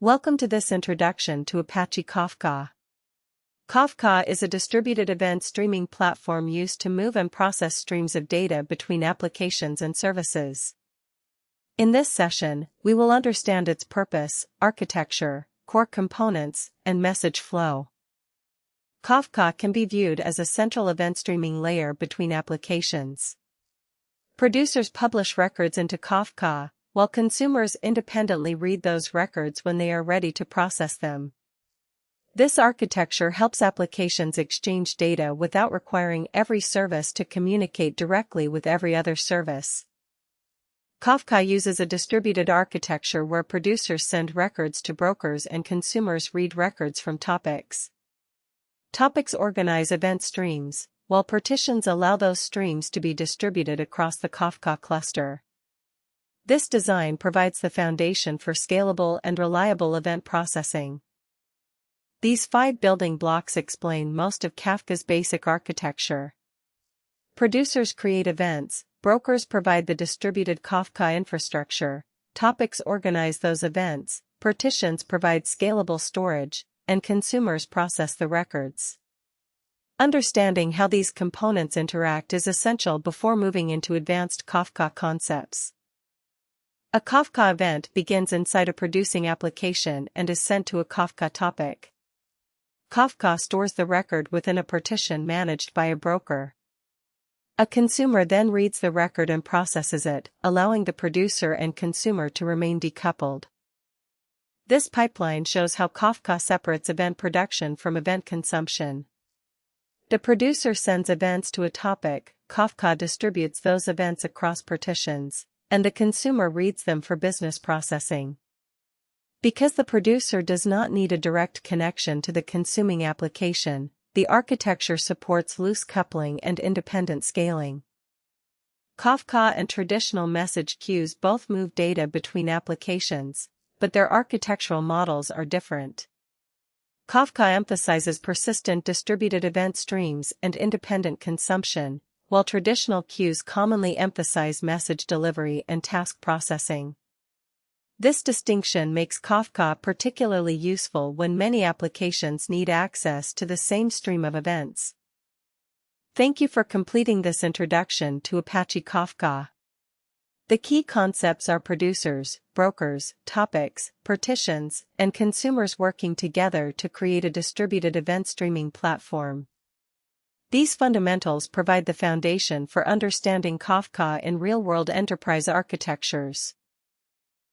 Welcome to this introduction to Apache Kafka. Kafka is a distributed event streaming platform used to move and process streams of data between applications and services. In this session, we will understand its purpose, architecture, core components, and message flow. Kafka can be viewed as a central event streaming layer between applications. Producers publish records into Kafka, while consumers independently read those records when they are ready to process them. This architecture helps applications exchange data without requiring every service to communicate directly with every other service. Kafka uses a distributed architecture where producers send records to brokers and consumers read records from topics. Topics organize event streams, while partitions allow those streams to be distributed across the Kafka cluster. This design provides the foundation for scalable and reliable event processing. These 5 building blocks explain most of Kafka's basic architecture. Producers create events, brokers provide the distributed Kafka infrastructure, topics organize those events, partitions provide scalable storage, and consumers process the records. Understanding how these components interact is essential before moving into advanced Kafka concepts. A Kafka event begins inside a producing application and is sent to a Kafka topic. Kafka stores the record within a partition managed by a broker. A consumer then reads the record and processes it, allowing the producer and consumer to remain decoupled. This pipeline shows how Kafka separates event production from event consumption. The producer sends events to a topic, Kafka distributes those events across partitions, and the consumer reads them for business processing. Because the producer does not need a direct connection to the consuming application, the architecture supports loose coupling and independent scaling. Kafka and traditional message queues both move data between applications, but their architectural models are different. Kafka emphasizes persistent distributed event streams and independent consumption, while traditional queues commonly emphasize message delivery and task processing. This distinction makes Kafka particularly useful when many applications need access to the same stream of events. Thank you for completing this introduction to Apache Kafka. The key concepts are producers, brokers, topics, partitions, and consumers working together to create a distributed event streaming platform. These fundamentals provide the foundation for understanding Kafka in real-world enterprise architectures.